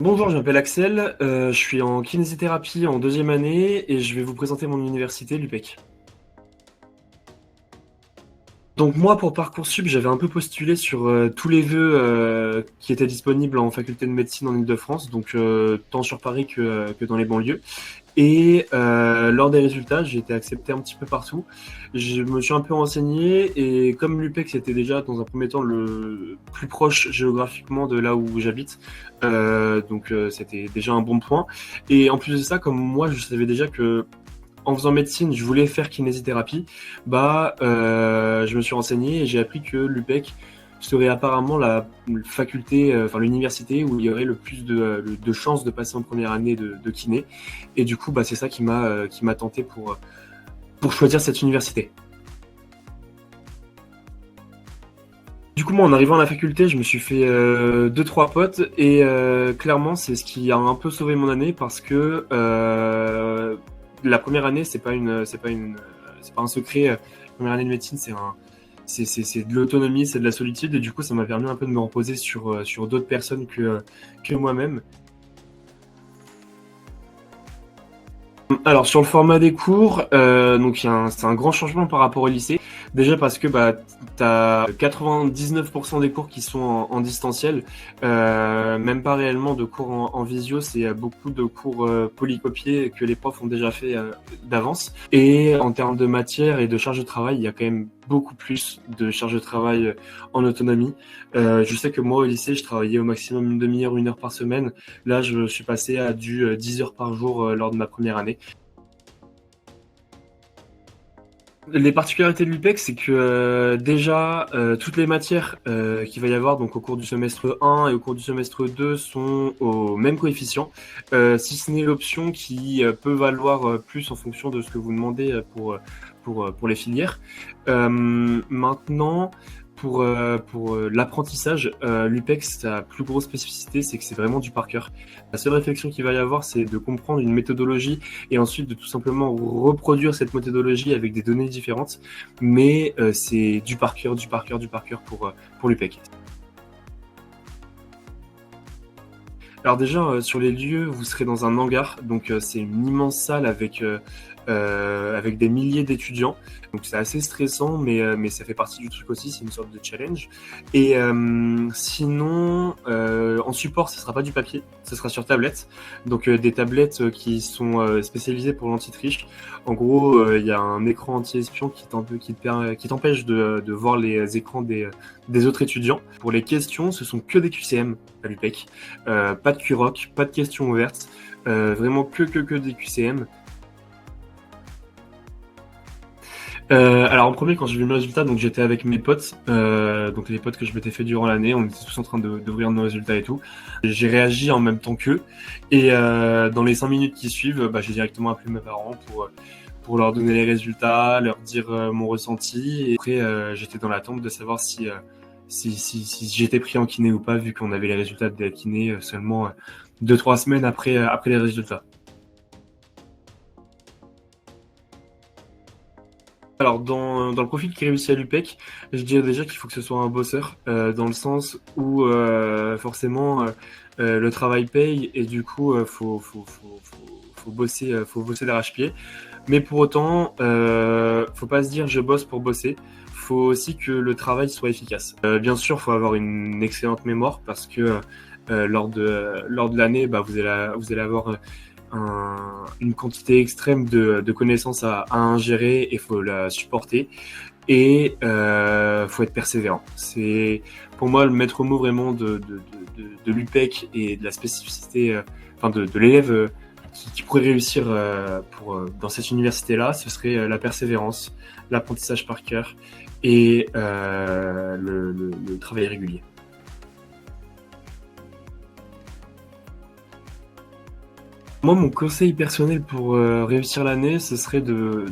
Bonjour, je m'appelle Axel, je suis en kinésithérapie en deuxième année et je vais vous présenter mon université, l'UPEC. Donc moi, pour Parcoursup, j'avais un peu postulé sur tous les vœux qui étaient disponibles en faculté de médecine en Île-de-France, donc tant sur Paris que dans les banlieues. Et lors des résultats, j'ai été accepté un petit peu partout. Je me suis un peu renseigné et comme l'UPEC c'était déjà dans un premier temps le plus proche géographiquement de là où j'habite, c'était déjà un bon point. Et en plus de ça, comme moi je savais déjà que en faisant médecine, je voulais faire kinésithérapie, je me suis renseigné et j'ai appris que l'UPEC serait apparemment la faculté, l'université où il y aurait le plus de chances de passer en première année de kiné. Et du coup, c'est ça qui m'a tenté pour choisir cette université. Du coup, moi, en arrivant à la faculté, je me suis fait deux, trois potes et clairement, c'est ce qui a un peu sauvé mon année parce que la première année, c'est pas un secret. La première année de médecine, c'est de l'autonomie, c'est de la solitude et du coup, ça m'a permis un peu de me reposer sur d'autres personnes que moi-même. Alors sur le format des cours, c'est un grand changement par rapport au lycée. Déjà parce que t'as 99% des cours qui sont en distanciel, même pas réellement de cours en visio, c'est beaucoup de cours polycopiés que les profs ont déjà fait d'avance. Et en termes de matière et de charge de travail, il y a quand même beaucoup plus de charge de travail en autonomie. Je sais que moi au lycée, je travaillais au maximum une demi-heure, une heure par semaine. Là, je suis passé à du 10 heures par jour lors de ma première année. Les particularités de l'UPEC, c'est que déjà, toutes les matières qu'il va y avoir donc au cours du semestre 1 et au cours du semestre 2 sont au même coefficient, si ce n'est l'option qui peut valoir plus en fonction de ce que vous demandez pour les filières. Maintenant, pour l'apprentissage, l'UPEC, sa plus grosse spécificité, c'est que c'est vraiment du par cœur. La seule réflexion qu'il va y avoir, c'est de comprendre une méthodologie et ensuite de tout simplement reproduire cette méthodologie avec des données différentes. Mais c'est du par cœur, du par cœur, du par cœur pour l'UPEC. Alors déjà, sur les lieux, vous serez dans un hangar, donc c'est une immense salle avec des milliers d'étudiants. Donc c'est assez stressant, mais ça fait partie du truc aussi, c'est une sorte de challenge. Et sinon, en support, ce sera pas du papier, ce sera sur tablette. Donc des tablettes qui sont spécialisées pour l'anti-triche. En gros, il y a un écran anti-espion qui t'empêche de voir les écrans des autres étudiants. Pour les questions, ce sont que des QCM à l'UPEC. Pas de QROC, pas de questions ouvertes. Vraiment que des QCM. Alors en premier, quand j'ai vu mes résultats, donc j'étais avec mes potes, donc les potes que je m'étais fait durant l'année, on était tous en train d'ouvrir nos résultats et tout. J'ai réagi en même temps qu'eux, et dans les 5 minutes qui suivent, j'ai directement appelé mes parents pour leur donner les résultats, leur dire mon ressenti. Et après, j'étais dans l'attente de savoir si j'étais pris en kiné ou pas, vu qu'on avait les résultats de la kiné seulement 2-3 semaines après les résultats. Alors, dans le profil qui réussit à l'UPEC, je dirais déjà qu'il faut que ce soit un bosseur, dans le sens où forcément le travail paye et du coup faut bosser d'arrache-pied. Mais pour autant, faut pas se dire je bosse pour bosser. Faut aussi que le travail soit efficace. Bien sûr, faut avoir une excellente mémoire parce que lors de l'année, vous allez avoir une quantité extrême de connaissances à ingérer et il faut la supporter. Et faut être persévérant. C'est pour moi le maître mot vraiment de l'UPEC et de la spécificité, de l'élève qui pourrait réussir dans cette université-là, ce serait la persévérance, l'apprentissage par cœur et le travail régulier. Moi, mon conseil personnel pour réussir l'année, ce serait de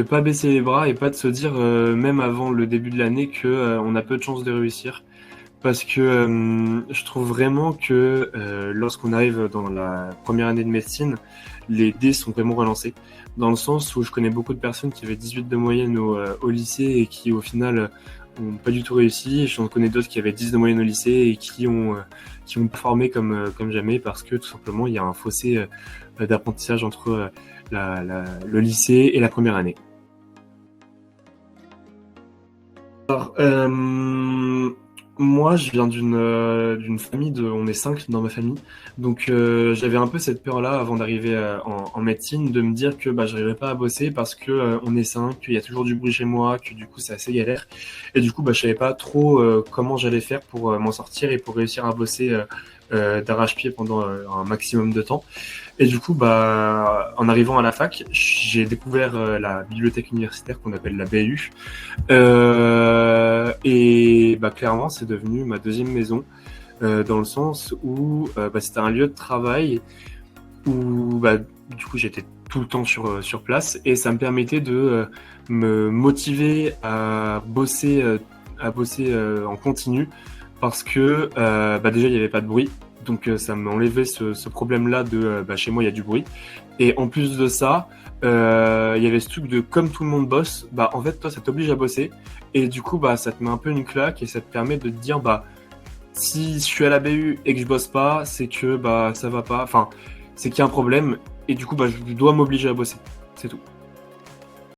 pas baisser les bras et pas de se dire, même avant le début de l'année, que on a peu de chances de réussir. Parce que je trouve vraiment que lorsqu'on arrive dans la première année de médecine, les dés sont vraiment relancés. Dans le sens où je connais beaucoup de personnes qui avaient 18 de moyenne au lycée et qui, au final, ont pas du tout réussi. J'en connais d'autres qui avaient 10 de moyenne au lycée et qui ont performé comme jamais parce que tout simplement il y a un fossé d'apprentissage entre le lycée et la première année. Alors, moi, je viens d'une famille on est 5 dans ma famille, donc j'avais un peu cette peur-là avant d'arriver en médecine, de me dire que bah j'arriverais pas à bosser parce que on est 5, qu'il y a toujours du bruit chez moi, que du coup c'est assez galère, et du coup bah je savais pas trop comment j'allais faire pour m'en sortir et pour réussir à bosser d'arrache-pied pendant un maximum de temps. Et du coup, bah, en arrivant à la fac, j'ai découvert la bibliothèque universitaire qu'on appelle la BU. Et bah, clairement, c'est devenu ma deuxième maison, dans le sens où bah, c'était un lieu de travail où bah, du coup j'étais tout le temps sur place et ça me permettait de me motiver à bosser en continu parce que bah, déjà il n'y avait pas de bruit. Donc ça m'enlevait ce problème-là de bah, chez moi il y a du bruit. Et en plus de ça, il y avait ce truc de comme tout le monde bosse, bah en fait toi ça t'oblige à bosser. Et du coup bah ça te met un peu une claque et ça te permet de te dire bah si je suis à la BU et que je bosse pas, c'est que bah ça va pas. Enfin, c'est qu'il y a un problème et du coup bah je dois m'obliger à bosser. C'est tout.